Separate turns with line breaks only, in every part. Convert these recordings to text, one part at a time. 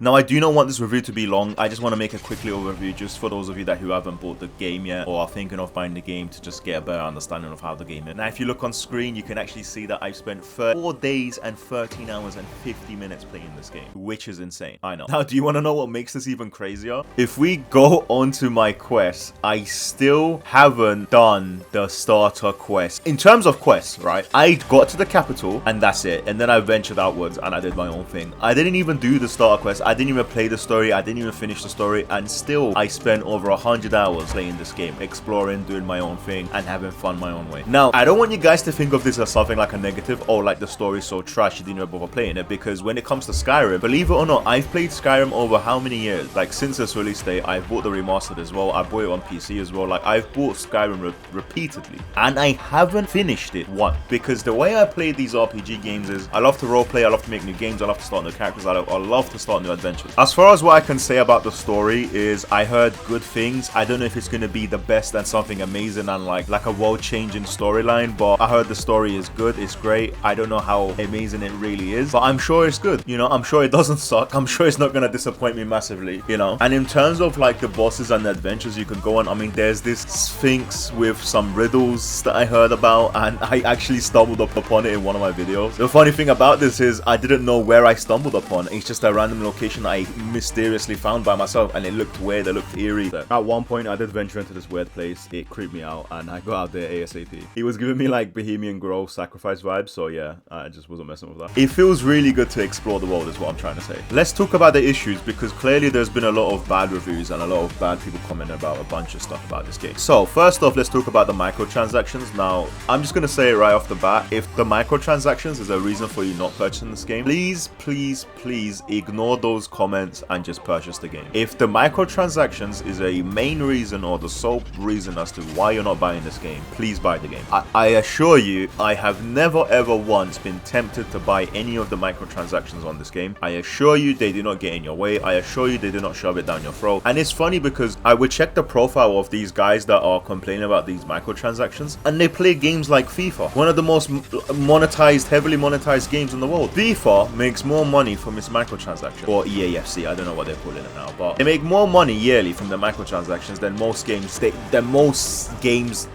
Now, I do not want this review to be long. I just want to make a quick little review just for those of you who haven't bought the game yet or are thinking of buying the game to just get a better understanding of how the game is. Now, if you look on screen, you can actually see that I've spent 4 days and 13 hours and 50 minutes playing this game, which is insane. I know. Now, do you want to know what makes this even crazier? If we go onto my quest, I still haven't done the starter quest. In terms of quests, right? I got to the capital and that's it. And then I ventured outwards and I did my own thing. I didn't even do the starter quest. I didn't even play the story, I didn't even finish the story, and still I spent over 100 hours playing this game, exploring, doing my own thing, and having fun my own way. Now, I don't want you guys to think of this as something like a negative, or like the story's so trash you didn't even bother playing it, because when it comes to Skyrim, believe it or not, I've played Skyrim over how many years? Like, since its release date, I've bought the remastered as well, I bought it on PC as well, like, I've bought Skyrim repeatedly, and I haven't finished it once, because the way I play these RPG games is, I love to roleplay, I love to make new games, I love to start new characters, I love to start new adventures. As far as what I can say about the story is I heard good things. I don't know if it's going to be the best and something amazing and like a world-changing storyline, but I heard the story is good, it's great. I don't know how amazing it really is, but I'm sure it's good. You know, I'm sure it doesn't suck. I'm sure it's not going to disappoint me massively, you know. And in terms of like the bosses and the adventures you can go on, I mean, there's this Sphinx with some riddles that I heard about, and I actually stumbled upon it in one of my videos. The funny thing about this is I didn't know where I stumbled upon. It's just a random location I mysteriously found by myself, and it looked weird, it looked eerie. At one point I did venture into this weird place, it creeped me out, and I got out there ASAP. It was giving me like Bohemian Grove sacrifice vibes, so yeah, I just wasn't messing with that. It feels really good to explore the world is what I'm trying to say. Let's talk about the issues, because clearly there's been a lot of bad reviews and a lot of bad people commenting about a bunch of stuff about this game. So first off, let's talk about the microtransactions. Now, I'm just gonna say it right off the bat, if the microtransactions is a reason for you not purchasing this game, please ignore those comments and just purchase the game. If the microtransactions is a main reason or the sole reason as to why you're not buying this game, please buy the game. I assure you, I have never ever once been tempted to buy any of the microtransactions on this game. I assure you they do not get in your way. I assure you they do not shove it down your throat. And it's funny because I would check the profile of these guys that are complaining about these microtransactions, and they play games like FIFA, one of the most monetized, heavily monetized games in the world. FIFA makes more money from its microtransactions, or EAFC, I don't know what they're calling it now, but they make more money yearly from the microtransactions than most games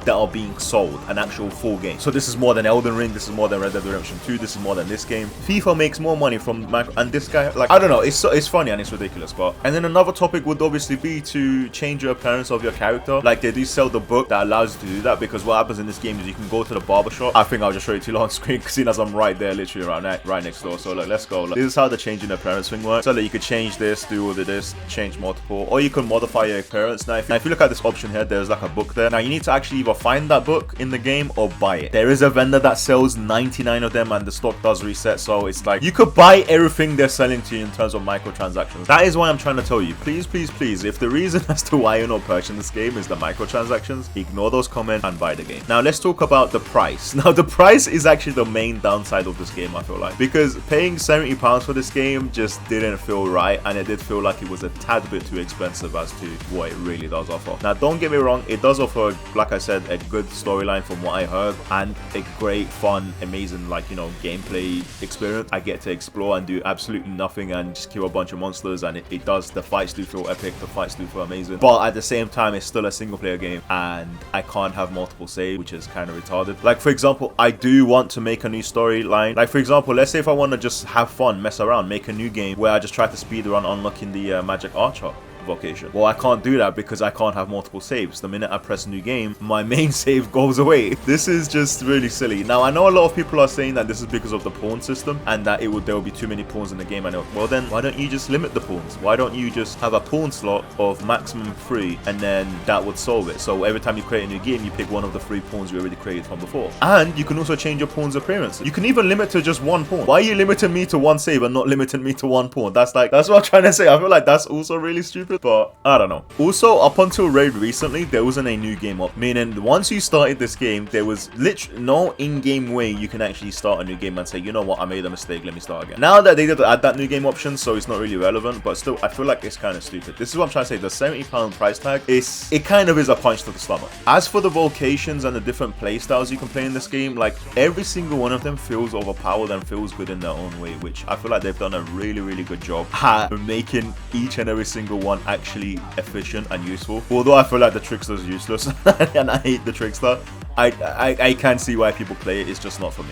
that are being sold, an actual full game. So this is more than Elden Ring, this is more than Red Dead Redemption 2, this is more than this game. FIFA makes more money from micro, and this guy, like, I don't know, it's funny and it's ridiculous. But and then another topic would obviously be to change your appearance of your character. Like, they do sell the book that allows you to do that, because what happens in this game is you can go to the barbershop. I think I'll just show it to you on screen, seeing as I'm right there, literally right next door. So like, let's go. Like, this is how the changing appearance thing works. So that you could change this, do all of this, change multiple, or you can modify your appearance. Now if you look at this option here, there's like a book there. Now you need to actually either find that book in the game or buy it. There is a vendor that sells 99 of them, and the stock does reset, so it's like you could buy everything they're selling to you in terms of microtransactions. That is why I'm trying to tell you, please, if the reason as to why you're not purchasing this game is the microtransactions, ignore those comments and buy the game. Now let's talk about the price. Now the price is actually the main downside of this game, I feel like, because paying £70 for this game just didn't feel right, and it did feel like it was a tad bit too expensive as to what it really does offer. Now don't get me wrong, it does offer, like I said, a good storyline from what I heard, and a great, fun, amazing, like, you know, gameplay experience. I get to explore and do absolutely nothing and just kill a bunch of monsters, and it does, the fights do feel epic, the fights do feel amazing, but at the same time it's still a single player game, and I can't have multiple saves, which is kind of retarded. Like, for example, I do want to make a new storyline. Like, for example, let's say if I want to just have fun, mess around, make a new game where I just try to speedrun unlocking the magic archer vocation. Well, I can't do that because I can't have multiple saves. The minute I press new game, my main save goes away. This is just really silly. Now, I know a lot of people are saying that this is because of the pawn system and that there will be too many pawns in the game. Well, then why don't you just limit the pawns? Why don't you just have a pawn slot of maximum 3, and then that would solve it? So every time you create a new game, you pick one of the 3 pawns you already created from before. And you can also change your pawn's appearance. You can even limit to just 1 pawn. Why are you limiting me to 1 save and not limiting me to 1 pawn? That's what I'm trying to say. I feel like that's also really stupid. good, but I don't know. Also, up until Raid recently, there wasn't a new game up, meaning once you started this game, there was literally no in-game way you can actually start a new game and say, you know what, I made a mistake, let me start again. Now that they did add that new game option, so it's not really relevant, but still, I feel like it's kind of stupid. This is what I'm trying to say. The £70 price tag it kind of is a punch to the stomach. As for the vocations and the different playstyles you can play in this game, like every single one of them feels overpowered and feels good in their own way, which I feel like they've done a really good job at making each and every single one actually efficient and useful. Although I feel like the Trickster is useless and I hate the Trickster. I can see why people play it, it's just not for me.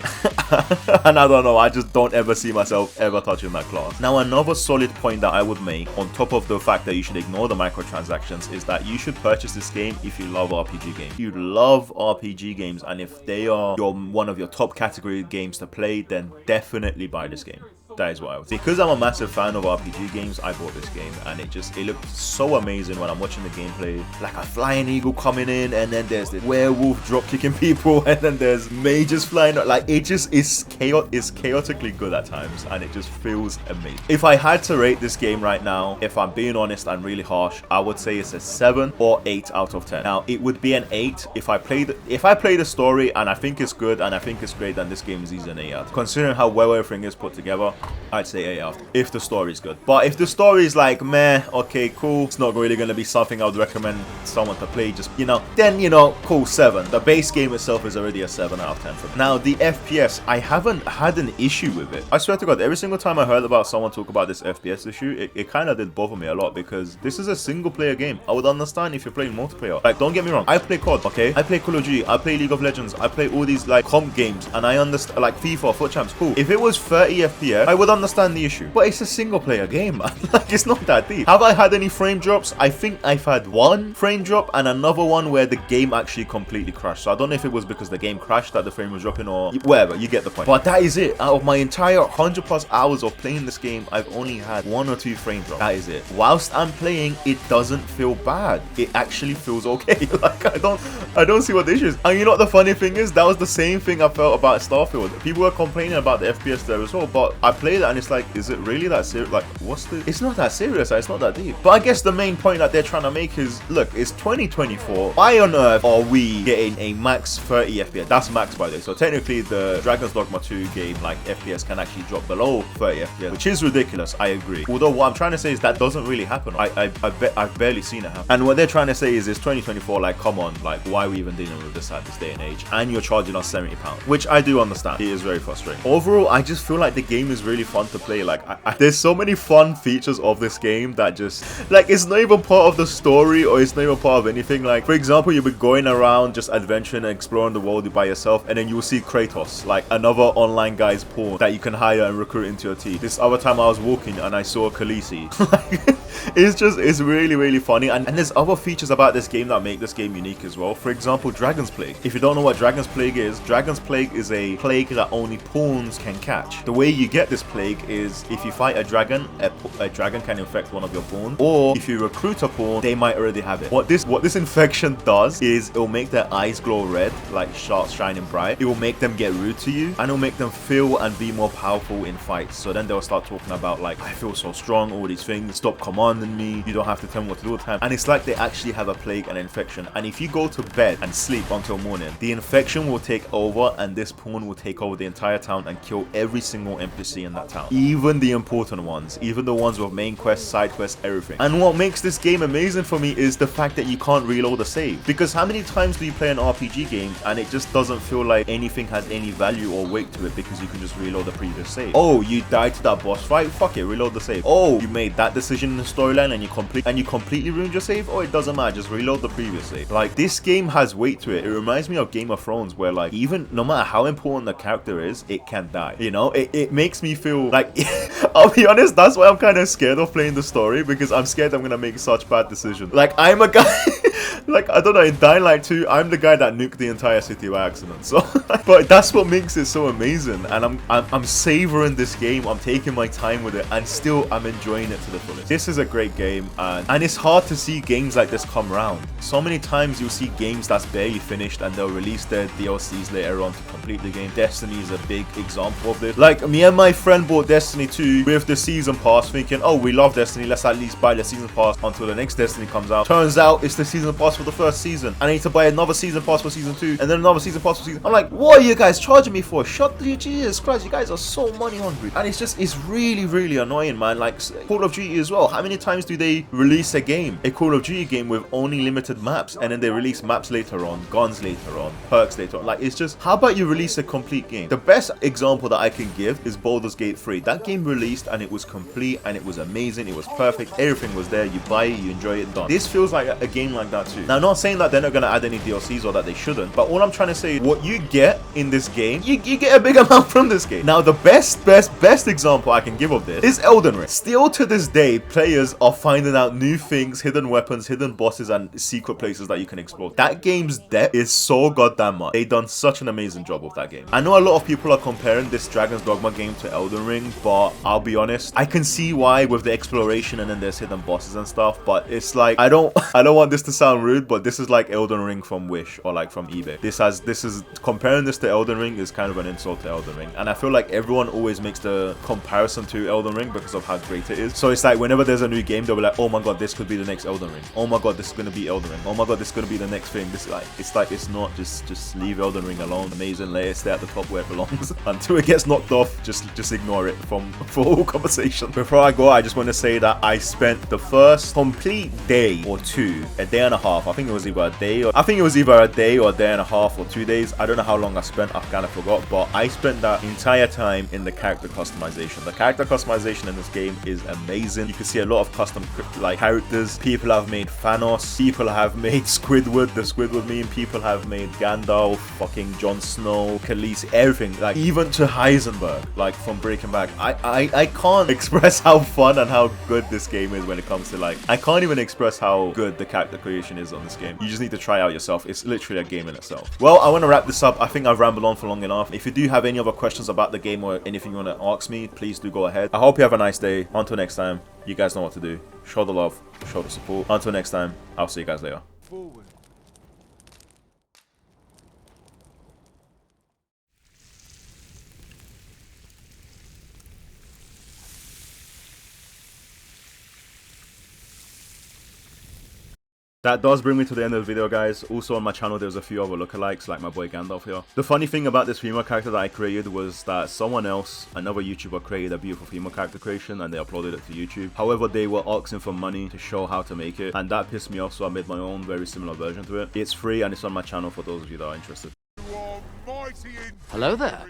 And I don't know, I just don't ever see myself ever touching that class. Now, another solid point that I would make, on top of the fact that you should ignore the microtransactions, is that you should purchase this game if you love RPG games. If you love RPG games, and if they are one of your top category games to play, then definitely buy this game. That is what I would. Because I'm a massive fan of RPG games, I bought this game, and it looked so amazing when I'm watching the gameplay. Like a flying eagle coming in, and then there's the werewolf drop kicking people, and then there's mages flying out. Like it just is chaotically good at times, and it just feels amazing. If I had to rate this game right now, if I'm being honest and really harsh, I would say it's a 7 or 8 out of 10. Now it would be an 8 if I play the story and I think it's good and I think it's great, then this game is easily an 8 out. Considering how well everything is put together, I'd say 8 out if the story is good. But if the story is like meh, okay, cool, it's not really going to be something I would recommend someone to play, just, you know, then, you know, cool, 7. The base game itself is already a 7 out of 10 for me. Now the FPS, I haven't had an issue with it. I swear to God, every single time I heard about someone talk about this FPS issue, it kind of did bother me a lot, because this is a single player game. I would understand if you're playing multiplayer. Like, don't get me wrong, I play COD, okay? I play Call of Duty, I play League of Legends, I play all these like comp games, and I understand, like FIFA, Foot Champs, cool. If it was 30 FPS, I would understand the issue, but it's a single player game, man. Like, it's not that deep. Have I had any frame drops? I think I've had one frame drop and another one where the game actually completely crashed. So I don't know if it was because the game crashed that the frame was dropping or whatever, you get the point. But that is it. Out of my entire 100+ hours of playing this game, I've only had 1 or 2 frame drops. That is it. Whilst I'm playing, it doesn't feel bad. It actually feels okay. Like, I don't see what the issue is. And you know what the funny thing is? That was the same thing I felt about Starfield. People were complaining about the FPS there as well, but I played it and it's like, is it really that serious? Like, what's the... It's not that serious, it's not that deep. But I guess the main point that they're trying to make is, look, it's 2024. Why on earth are we getting a max 30 FPS? That's max, by the way. So technically, the Dragons Dogma 2 game, like, FPS can actually drop below 30 FPS, which is ridiculous, I agree. Although what I'm trying to say is that doesn't really happen. I've barely seen it happen. And what they're trying to say is it's 2024, like, come on, like, why are we even dealing with this at this day and age? And you're charging us £70, which I do understand. It is very frustrating. Overall, I just feel like the game is really fun to play. Like, there's so many fun features of this game that just, like, it's not even part of the story or it's not even part of anything. Like, for example, you'll be going around just adventuring and exploring the world by yourself, and then you'll see Kratos, like another online guy's pawn that you can hire and recruit into your team. This other time I was walking and I saw Khaleesi. It's really funny, and there's other features about this game that make this game unique as well. For example, Dragon's Plague. If you don't know what Dragon's Plague is a plague that only pawns can catch. The way you get this plague is if you fight a dragon can infect one of your pawns, or if you recruit a pawn, they might already have it. What this infection does is it'll make their eyes glow red, like shards shining bright. It will make them get rude to you, and it'll make them feel and be more powerful in fights. So then they'll start talking about, like, I feel so strong, all these things, stop commanding me, you don't have to tell me what to do all the time. And it's like they actually have a plague and infection, and if you go to bed and sleep until morning, the infection will take over, and this pawn will take over the entire town and kill every single NPC in that town, even the important ones, even the ones with main quests, side quests, everything. And what makes this game amazing for me is the fact that you can't reload the save, because how many times do you play an RPG game and it just doesn't feel like anything has any value or weight to it because you can just reload the previous save? Oh, you died to that boss fight, fuck it, reload the save. Oh, you made that decision in the storyline and you completely ruined your save. Oh, it doesn't matter, just reload the previous save. Like, this game has weight to it. It reminds me of Game of Thrones, where, like, even no matter how important the character is, it can die, you know. It makes me feel like I'll be honest, that's why I'm kind of scared of playing the story, because I'm scared I'm gonna make such bad decisions. Like, I'm a guy Like, I don't know, in Dying Light 2, I'm the guy that nuked the entire city by accident. So, but that's what makes it so amazing. And I'm savoring this game. I'm taking my time with it, and still I'm enjoying it to the fullest. This is a great game, and it's hard to see games like this come around. So many times you'll see games that's barely finished, and they'll release their DLCs later on to complete the game. Destiny is a big example of this. Like, me and my friend bought Destiny 2 with the season pass, thinking, oh, we love Destiny, let's at least buy the season pass until the next Destiny comes out. Turns out it's the season pass for the first season. I need to buy another season pass for season 2, and then another season pass for season. I'm like, what are you guys charging me for? Shut the Jesus Christ, you guys are so money hungry. And it's really, really annoying, man. Like Call of Duty as well. How many times do they release a Call of Duty game with only limited maps, and then they release maps later on, guns later on, perks later on? Like, it's just, how about you release a complete game? The best example that I can give is Baldur's Gate 3. That game released, and it was complete, and it was amazing, it was perfect, everything was there. You buy it, you enjoy it, done. This feels like a game like that too. Now, I'm not saying that they're not going to add any DLCs or that they shouldn't, but all I'm trying to say is what you get in this game, you get a big amount from this game. Now, the best example I can give of this is Elden Ring. Still to this day, players are finding out new things, hidden weapons, hidden bosses, and secret places that you can explore. That game's depth is so goddamn much. They done such an amazing job with that game. I know a lot of people are comparing this Dragons Dogma game to Elden Ring, but I'll be honest, I can see why with the exploration and then there's hidden bosses and stuff, but it's like, I don't want this to sound rude, but this is like Elden Ring from Wish or like from eBay. This is comparing this to Elden Ring is kind of an insult to Elden Ring, and I feel like everyone always makes the comparison to Elden Ring because of how great it is. So it's like whenever there's a new game, they'll be like, oh my god, this could be the next Elden Ring. Oh my god, this is gonna be Elden Ring. Oh my god, this is gonna be the next thing. This is like it's not. Just leave Elden Ring alone. Amazing, let it stay at the top where it belongs. Until it gets knocked off, just ignore it for all conversation. Before I go, I just want to say that I spent the first complete day or two, a day and a half. I think it was either a day or a day and a half or 2 days. I don't know how long I spent. I kind of forgot, but I spent that entire time in the character customization. The character customization in this game is amazing. You can see a lot of custom like characters. People have made Thanos. People have made Squidward, the Squidward meme. People have made Gandalf, fucking Jon Snow, Khaleesi, everything. Like even to Heisenberg, like from Breaking Bad. I can't express how fun and how good this game is when it comes to like. I can't even express how good the character creation is on this game. You just need to try out yourself. It's literally a game in itself. Well, I want to wrap this up. I think I've rambled on for long enough. If you do have any other questions about the game or anything you want to ask me, please do go ahead. I hope you have a nice day. Until next time, you guys know what to do. Show the love, show the support. Until next time, I'll see you guys later. Forward. That does bring me to the end of the video, guys. Also on my channel, there's a few other lookalikes, like my boy Gandalf here. The funny thing about this female character that I created was that someone else, another YouTuber, created a beautiful female character creation and they uploaded it to YouTube. However, they were asking for money to show how to make it, and that pissed me off, so I made my own very similar version to it. It's free and it's on my channel for those of you that are interested.
Hello there.